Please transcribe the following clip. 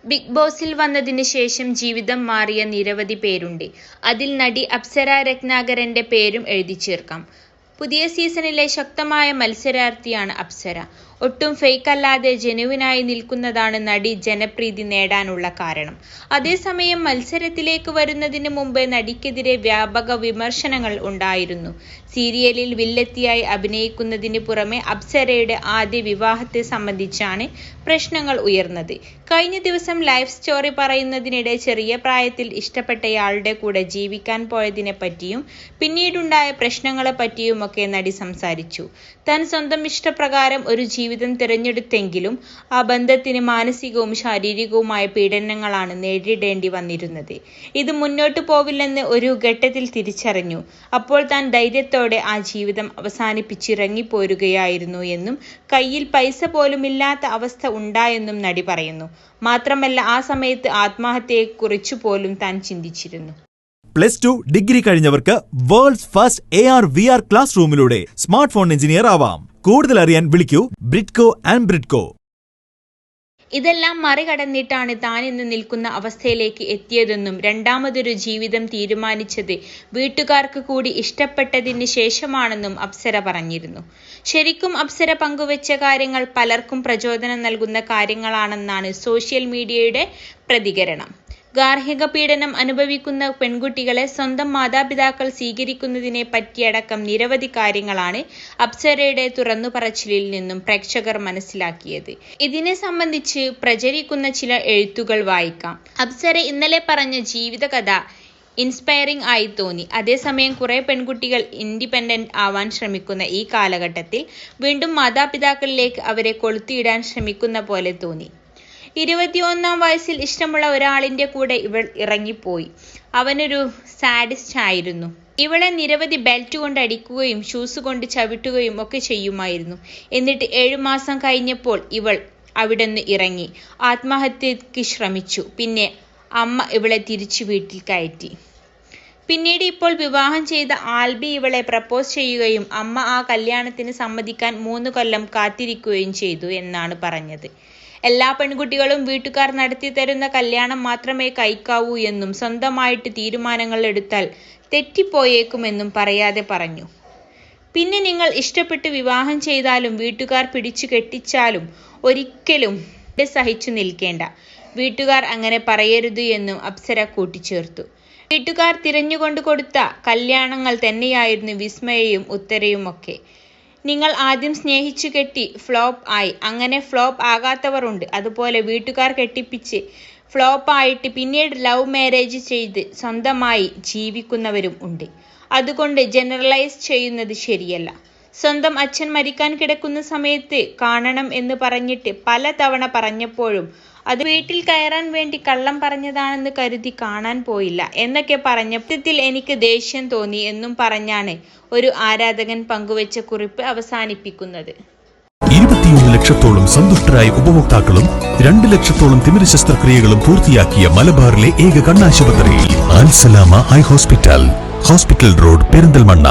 Big ബോസിൽ വന്നതിന് ശേഷം ജീവിതം മാറിയ നിരവധി പേരുണ്ട്. അതിൽ നടി അപ്സര രത്നാകരന്റെ പേരും എഴുതി ചേർക്കാം. പുതിയ സീസണിലെ ശക്തമായ മത്സരാർത്ഥിയാണ് അപ്സര. ഒട്ടും ഫേക്ക് അല്ലാതെ ജെനുവിനായി നിൽക്കുന്നതാണ് നടി ജനപ്രീതി നേടാനുള്ള കാരണം. അതേസമയം മത്സരത്തിലേക്ക് വരുന്നതിന് മുമ്പ് നടിക്കെതിരെ വ്യാപക വിമർശനങ്ങൾ ഉണ്ടായിരുന്നു. സീരിയലിൽ വില്ലത്തിയായി അഭിനയിക്കുന്നതിന് പുറമെ അപ്സരയുടെ ആദ്യ വിവാഹത്തെ സംബന്ധിച്ചാണ് പ്രശ്നങ്ങൾ ഉയർന്നത്. കഴിഞ്ഞ ദിവസം ലൈഫ് സ്റ്റോറി പറയുന്നതിനിടെ ചെറിയ പ്രായത്തിൽ ഇഷ്ടപ്പെട്ടയാളുടെ കൂടെ ജീവിക്കാൻ പോയതിനെ പറ്റിയും പിന്നീടുണ്ടായ പ്രശ്നങ്ങളെ പറ്റിയുമൊക്കെ നടി സംസാരിച്ചു. താൻ സ്വന്തം ഇഷ്ടപ്രകാരം ഒരു ജീവിതം തിരഞ്ഞെടുത്തെങ്കിലും ആ ബന്ധത്തിന് മാനസികവും ശാരീരികവുമായ പീഡനങ്ങളാണ് നേരിടേണ്ടി വന്നിരുന്നത്. ഇത് മുന്നോട്ടു പോവില്ലെന്ന് ഒരു ഘട്ടത്തിൽ തിരിച്ചറിഞ്ഞു. അപ്പോൾ താൻ ധൈര്യത്തോടെ ആ ജീവിതം അവസാനിപ്പിച്ചിറങ്ങിപ്പോരുകയായിരുന്നു എന്നും കയ്യിൽ പൈസ പോലുമില്ലാത്ത അവസ്ഥ ഉണ്ടായെന്നും നടി പറയുന്നു. മാത്രമല്ല ആ സമയത്ത് ആത്മഹത്യയെക്കുറിച്ചു പോലും താൻ ചിന്തിച്ചിരുന്നു. +2 ഡിഗ്രി കഴിഞ്ഞവർക്ക് വേൾഡ്സ് ഫസ്റ്റ് AR/VR ക്ലാസ് റൂമിലൂടെ സ്മാർട്ട് ഫോൺ എഞ്ചിനീയർ ആവാം. കൂടുതൽ അറിയാൻ വിളിക്കൂ ബ്രിഡ്കോ ആൻഡ് ബ്രിഡ്കോ. ഇതെല്ലാം മറികടന്നിട്ടാണ് താൻ ഇന്ന് നിൽക്കുന്ന അവസ്ഥയിലേക്ക് എത്തിയതെന്നും രണ്ടാമതൊരു ജീവിതം തീരുമാനിച്ചത് വീട്ടുകാർക്ക് കൂടി ഇഷ്ടപ്പെട്ടതിന് ശേഷമാണെന്നും അപ്സര പറഞ്ഞിരുന്നു. ശരിക്കും അപ്സര പങ്കുവെച്ച കാര്യങ്ങൾ പലർക്കും പ്രചോദനം നൽകുന്ന കാര്യങ്ങളാണെന്നാണ് സോഷ്യൽ മീഡിയയുടെ പ്രതികരണം. ഗാർഹിക പീഡനം അനുഭവിക്കുന്ന പെൺകുട്ടികളെ സ്വന്തം മാതാപിതാക്കൾ സ്വീകരിക്കുന്നതിനെ പറ്റിയടക്കം നിരവധി കാര്യങ്ങളാണ് അപ്സരയുടെ തുറന്നുപറച്ചിലിൽ നിന്നും പ്രേക്ഷകർ മനസ്സിലാക്കിയത്. ഇതിനെ സംബന്ധിച്ച് പ്രചരിക്കുന്ന ചില എഴുത്തുകൾ വായിക്കാം. അപ്സര ഇന്നലെ പറഞ്ഞ ജീവിതകഥ ഇൻസ്പയറിംഗ് ആയി തോന്നി. അതേസമയം കുറെ പെൺകുട്ടികൾ ഇൻഡിപെൻഡന്റ് ആവാൻ ശ്രമിക്കുന്ന ഈ കാലഘട്ടത്തിൽ വീണ്ടും മാതാപിതാക്കളിലേക്ക് അവരെ കൊളുത്തിയിടാൻ ശ്രമിക്കുന്ന പോലെ തോന്നി. 21-ാം വയസ്സിൽ ഇഷ്ടമുള്ള ഒരാളിന്റെ കൂടെ ഇവൾ ഇറങ്ങിപ്പോയി. അവനൊരു സാഡിസ്റ്റ് ആയിരുന്നു. ഇവളെ നിരവധി ബെൽറ്റ് കൊണ്ട് അടിക്കുകയും ഷൂസ് കൊണ്ട് ചവിട്ടുകയും ഒക്കെ ചെയ്യുമായിരുന്നു. എന്നിട്ട് 7 മാസം കഴിഞ്ഞപ്പോൾ ഇവൾ അവിടുന്ന് ഇറങ്ങി ആത്മഹത്യക്ക് ശ്രമിച്ചു. പിന്നെ അമ്മ ഇവളെ തിരിച്ചു വീട്ടിൽ കയറ്റി. പിന്നീട് ഇപ്പോൾ വിവാഹം ചെയ്ത ആൽബി ഇവളെ പ്രപ്പോസ് ചെയ്യുകയും അമ്മ ആ കല്യാണത്തിന് സമ്മതിക്കാൻ 3 കൊല്ലം കാത്തിരിക്കുകയും ചെയ്തു എന്നാണ് പറഞ്ഞത്. എല്ലാ പെൺകുട്ടികളും വീട്ടുകാർ നടത്തി തരുന്ന കല്യാണം മാത്രമേ കഴിക്കാവൂ എന്നും സ്വന്തമായിട്ട് തീരുമാനങ്ങൾ എടുത്താൽ തെറ്റിപ്പോയേക്കുമെന്നും പറയാതെ പറഞ്ഞു. പിന്നെ നിങ്ങൾ ഇഷ്ടപ്പെട്ട് വിവാഹം ചെയ്താലും വീട്ടുകാർ പിടിച്ചു കെട്ടിച്ചാലും ഒരിക്കലും സഹിച്ചു നിൽക്കേണ്ട. വീട്ടുകാർ അങ്ങനെ പറയരുത് എന്നും അപ്സര കൂട്ടിച്ചേർത്തു. വീട്ടുകാർ തിരഞ്ഞുകൊണ്ട് കൊടുത്ത കല്യാണങ്ങൾ തന്നെയായിരുന്നു വിസ്മയയും ഉത്തരയും ഒക്കെ. നിങ്ങൾ ആദ്യം സ്നേഹിച്ചു കെട്ടി ഫ്ലോപ്പ് ആയി. അങ്ങനെ ഫ്ലോപ്പ് ആകാത്തവർ ഉണ്ട്. അതുപോലെ വീട്ടുകാർ കെട്ടിപ്പിച്ച് ഫ്ലോപ്പ് ആയിട്ട് പിന്നീട് ലവ് മാരേജ് ചെയ്ത് സ്വന്തമായി ജീവിക്കുന്നവരും ഉണ്ട്. അതുകൊണ്ട് ജനറലൈസ് ചെയ്യുന്നത് ശരിയല്ല. സ്വന്തം അച്ഛൻ മരിക്കാൻ കിടക്കുന്ന സമയത്ത് കാണണം എന്ന് പറഞ്ഞിട്ട് പല തവണ പറഞ്ഞപ്പോഴും അത് വീട്ടിൽ കയറാൻ വേണ്ടി കള്ളം പറഞ്ഞതാണെന്ന് കരുതി കാണാൻ പോയില്ല എന്നൊക്കെ പറഞ്ഞപ്പോൾ എനിക്ക് ദേഷ്യം തോന്നി എന്നും പറഞ്ഞാണ് ഒരു ആരാധകൻ പങ്കുവെച്ച കുറിപ്പ് അവസാനിപ്പിക്കുന്നത്. 21 ലക്ഷത്തോളം സന്തുഷ്ടരായ ഉപഭോക്താക്കളും 2 ലക്ഷത്തോളം തിമിര ശസ്ത്രക്രിയകളും പൂർത്തിയാക്കിയ മലബാറിലെ ഏക കണ്ണാശുപത്രി അൽ സലാമ ഐ ഹോസ്പിറ്റൽ റോഡ് പെരിന്തൽമണ്ണ.